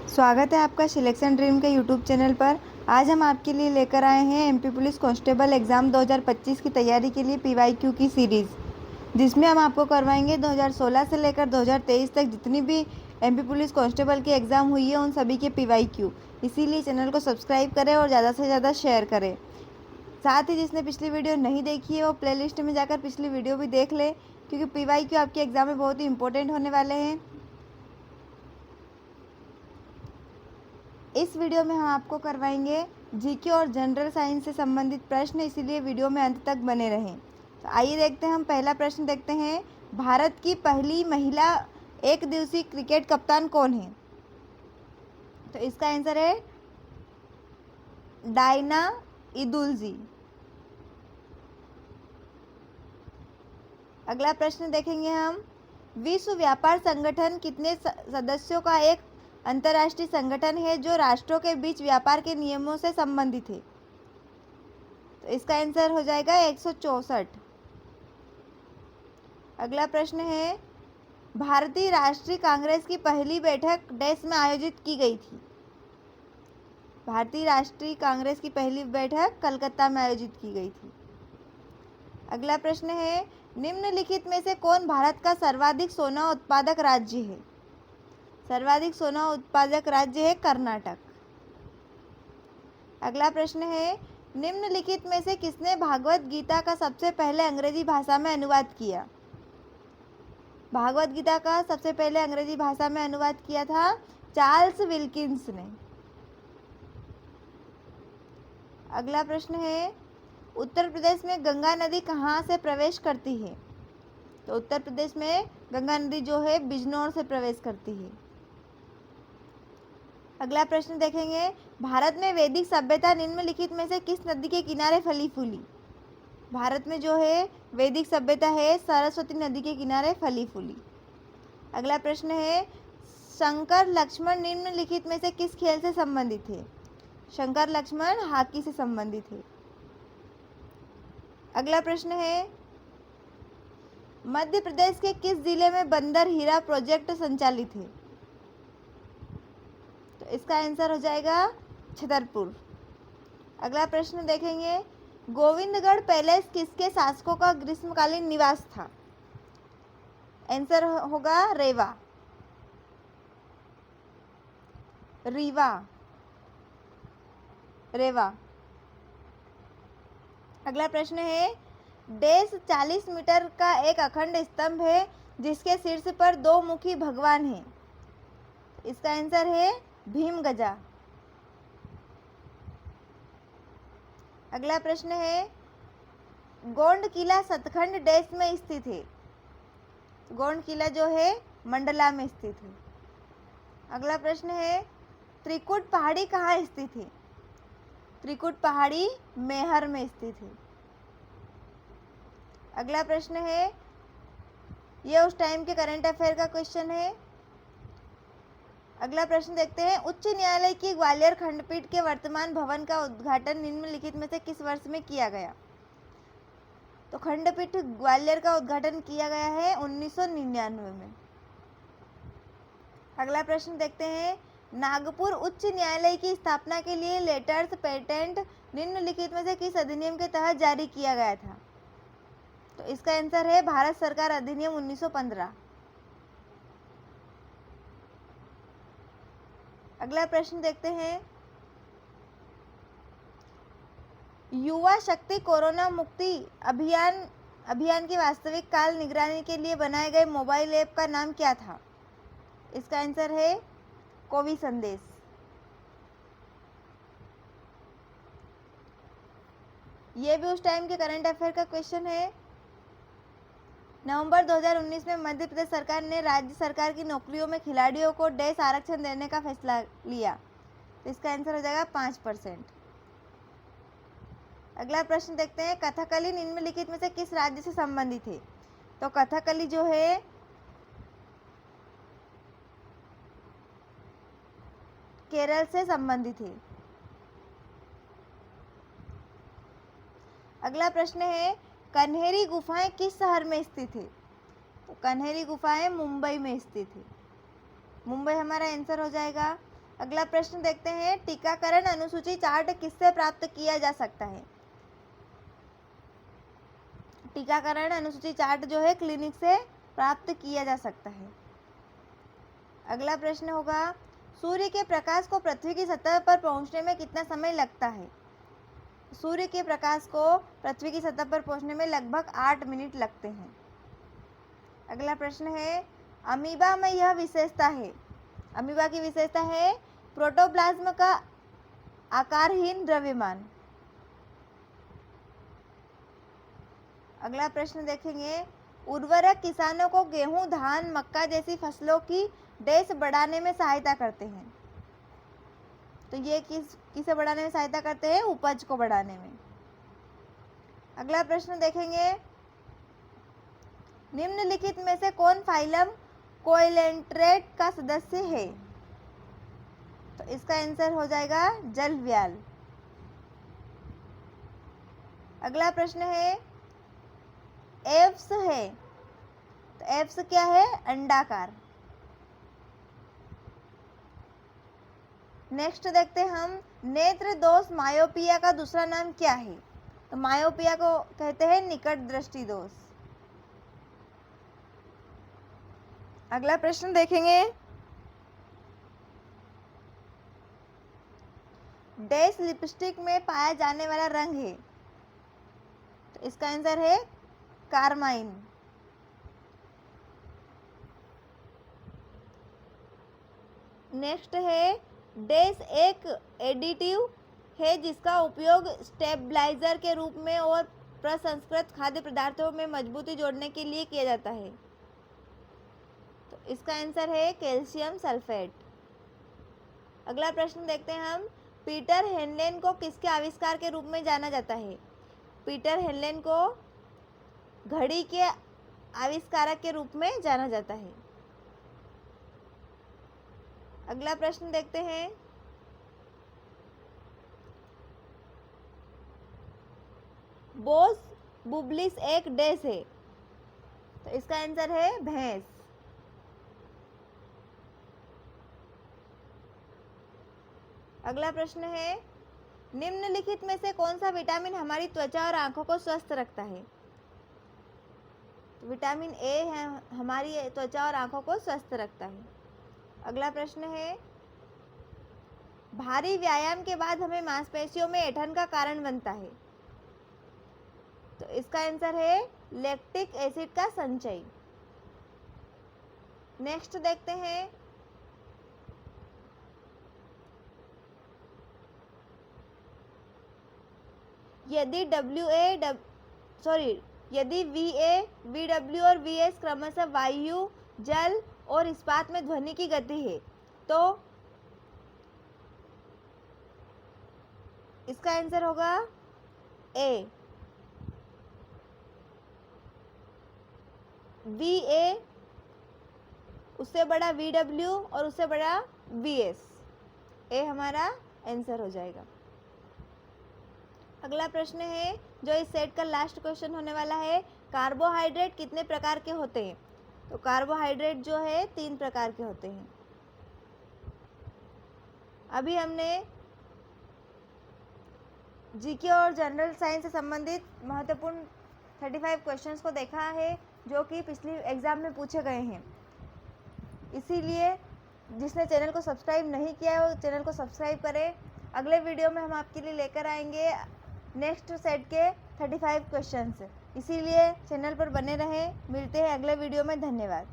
स्वागत है आपका सिलेक्शन ड्रीम के यूट्यूब चैनल पर। आज हम आपके लिए लेकर आए हैं एमपी पुलिस कांस्टेबल एग्ज़ाम 2025 की तैयारी के लिए पीवाईक्यू की सीरीज़, जिसमें हम आपको करवाएंगे 2016 से लेकर 2023 तक जितनी भी एमपी पुलिस कांस्टेबल की एग्ज़ाम हुई है उन सभी के पीवाईक्यू। इसीलिए चैनल को सब्सक्राइब करें और ज़्यादा से ज़्यादा शेयर करें। साथ ही जिसने पिछली वीडियो नहीं देखी है वो प्लेलिस्ट में जाकर पिछली वीडियो भी देख ले, क्योंकि पीवाईक्यू आपके एग्ज़ाम में बहुत ही इंपॉर्टेंट होने वाले हैं। इस वीडियो में हम आपको करवाएंगे जीके और जनरल साइंस से संबंधित प्रश्न, इसीलिए वीडियो में अंत तक बने रहें। तो आइए देखते हैं, हम पहला प्रश्न देखते हैं। भारत की पहली महिला एक दिवसीय क्रिकेट कप्तान कौन है? तो इसका आंसर है डायना इदुलजी। अगला प्रश्न देखेंगे हम। विश्व व्यापार संगठन कितने सदस्यों का एक अंतर्राष्ट्रीय संगठन है जो राष्ट्रों के बीच व्यापार के नियमों से संबंधित है? तो इसका आंसर हो जाएगा 164। अगला प्रश्न है, भारतीय राष्ट्रीय कांग्रेस की पहली बैठक डैश में आयोजित की गई थी? भारतीय राष्ट्रीय कांग्रेस की पहली बैठक कलकत्ता में आयोजित की गई थी। अगला प्रश्न है, निम्नलिखित में से कौन भारत का सर्वाधिक सोना उत्पादक राज्य है? सर्वाधिक सोना उत्पादक राज्य है कर्नाटक। अगला प्रश्न है, निम्नलिखित में से किसने भागवत गीता का सबसे पहले अंग्रेजी भाषा में अनुवाद किया? भागवत गीता का सबसे पहले अंग्रेजी भाषा में अनुवाद किया था चार्ल्स विल्किंस ने। अगला प्रश्न है, उत्तर प्रदेश में गंगा नदी कहाँ से प्रवेश करती है? तो उत्तर प्रदेश में गंगा नदी जो है बिजनौर से प्रवेश करती है। अगला प्रश्न देखेंगे, भारत में वैदिक सभ्यता निम्नलिखित में से किस नदी के किनारे फली फूली? भारत में जो है वैदिक सभ्यता है सरस्वती नदी के किनारे फली फूली। अगला प्रश्न है, शंकर लक्ष्मण निम्नलिखित में से किस खेल से संबंधित है? शंकर लक्ष्मण हॉकी से संबंधित है। अगला प्रश्न है, मध्य प्रदेश के किस जिले में बंदर हीरा प्रोजेक्ट संचालित है? तो इसका आंसर हो जाएगा छतरपुर। अगला प्रश्न देखेंगे, गोविंदगढ़ पैलेस किसके शासकों का ग्रीष्मकालीन निवास था? आंसर होगा रेवा, रेवा। अगला प्रश्न है, डैश 40 मीटर का एक अखंड स्तंभ है जिसके शीर्ष पर दो मुखी भगवान है? इसका आंसर है भीमगजा। अगला प्रश्न है, गोंड किला सतखंड डैश में स्थित है? गोंड किला जो है मंडला में स्थित है। अगला प्रश्न है, त्रिकुट पहाड़ी कहाँ स्थित है? त्रिकुट पहाड़ी मैहर में स्थित है। अगला प्रश्न है, यह उस टाइम के करंट अफेयर का क्वेश्चन है। अगला प्रश्न देखते हैं, उच्च न्यायालय की ग्वालियर खंडपीठ के वर्तमान भवन का उद्घाटन निम्नलिखित में से किस वर्ष में किया गया? तो खंडपीठ ग्वालियर का उद्घाटन किया गया है 1999 में। अगला प्रश्न देखते हैं, नागपुर उच्च न्यायालय की स्थापना के लिए लेटर्स पेटेंट निम्नलिखित में से किस अधिनियम के तहत जारी किया गया था? तो इसका आंसर है भारत सरकार अधिनियम 1915। अगला प्रश्न देखते हैं, युवा शक्ति कोरोना मुक्ति अभियान की वास्तविक काल निगरानी के लिए बनाए गए मोबाइल ऐप का नाम क्या था? इसका आंसर है कोवी संदेश। ये भी उस टाइम के करंट अफेयर का क्वेश्चन है। नवंबर 2019 में मध्य प्रदेश सरकार ने राज्य सरकार की नौकरियों में खिलाड़ियों को डैश आरक्षण देने का फैसला लिया? तो इसका आंसर हो जाएगा 5%। अगला प्रश्न देखते हैं, कथकली निम्नलिखित में से किस राज्य से संबंधित है? तो कथकली जो है केरल से संबंधित है। अगला प्रश्न है, कन्हेरी गुफाएं किस शहर में स्थित है? तो कन्हेरी गुफाएं मुंबई में स्थित है। मुंबई हमारा आंसर हो जाएगा। अगला प्रश्न देखते हैं, टीकाकरण अनुसूची चार्ट किससे प्राप्त किया जा सकता है? टीकाकरण अनुसूची चार्ट जो है क्लिनिक से प्राप्त किया जा सकता है। अगला प्रश्न होगा, सूर्य के प्रकाश को पृथ्वी की सतह पर पहुंचने में कितना समय लगता है? सूर्य के प्रकाश को पृथ्वी की सतह पर पहुंचने में लगभग 8 मिनट लगते हैं। अगला प्रश्न है, अमीबा में यह विशेषता है। अमीबा की विशेषता है प्रोटोप्लाज्म का आकारहीन द्रव्यमान। अगला प्रश्न देखेंगे, उर्वरक किसानों को गेहूं, धान, मक्का जैसी फसलों की डैश बढ़ाने में सहायता करते हैं। तो ये किसे बढ़ाने में सहायता करते हैं? उपज को बढ़ाने में। अगला प्रश्न देखेंगे, निम्नलिखित में से कौन फाइलम कोइलेंट्रेट का सदस्य है? तो इसका आंसर हो जाएगा जलव्याल। अगला प्रश्न है, एव्स है, तो एव्स क्या है? अंडाकार। नेक्स्ट देखते हैं हम, नेत्र दोष मायोपिया का दूसरा नाम क्या है? तो मायोपिया को कहते हैं निकट दृष्टि दोष। अगला प्रश्न देखेंगे, डैश लिपस्टिक में पाया जाने वाला रंग है? तो इसका आंसर है कार्माइन। नेक्स्ट है, डैश एक एडिटिव है जिसका उपयोग स्टेबलाइजर के रूप में और प्रसंस्कृत खाद्य पदार्थों में मजबूती जोड़ने के लिए किया जाता है। तो इसका आंसर है कैल्शियम सल्फेट। अगला प्रश्न देखते हैं हम, पीटर हेनलेन को किसके आविष्कार के रूप में जाना जाता है? पीटर हेनलेन को घड़ी के आविष्कारक के रूप में जाना जाता है। अगला प्रश्न देखते हैं, बोस बुबलिस एक डैश है? तो इसका आंसर है भैंस। अगला प्रश्न है, निम्नलिखित में से कौन सा विटामिन हमारी त्वचा और आंखों को स्वस्थ रखता है? तो विटामिन ए है, हमारी त्वचा और आंखों को स्वस्थ रखता है। अगला प्रश्न है, भारी व्यायाम के बाद हमें मांसपेशियों में ऐंठन का कारण बनता है? तो इसका आंसर है लैक्टिक एसिड का संचय। नेक्स्ट देखते हैं, यदि यदि VA, VW और VS क्रमशः वायु, जल और इस्पात में ध्वनि की गति है, तो इसका आंसर होगा A। VA उससे बड़ा VW और उससे बड़ा VS, A हमारा आंसर हो जाएगा। अगला प्रश्न है, जो इस सेट का लास्ट क्वेश्चन होने वाला है, कार्बोहाइड्रेट कितने प्रकार के होते हैं? तो कार्बोहाइड्रेट जो है 3 प्रकार के होते हैं। अभी हमने जीके और जनरल साइंस से संबंधित महत्वपूर्ण 35 क्वेश्चंस को देखा है जो कि पिछली एग्जाम में पूछे गए हैं। इसीलिए जिसने चैनल को सब्सक्राइब नहीं किया है वो चैनल को सब्सक्राइब करें। अगले वीडियो में हम आपके लिए लेकर आएंगे नेक्स्ट सेट के 35 क्वेश्चंस। इसीलिए चैनल पर बने रहें। मिलते हैं अगले वीडियो में। धन्यवाद।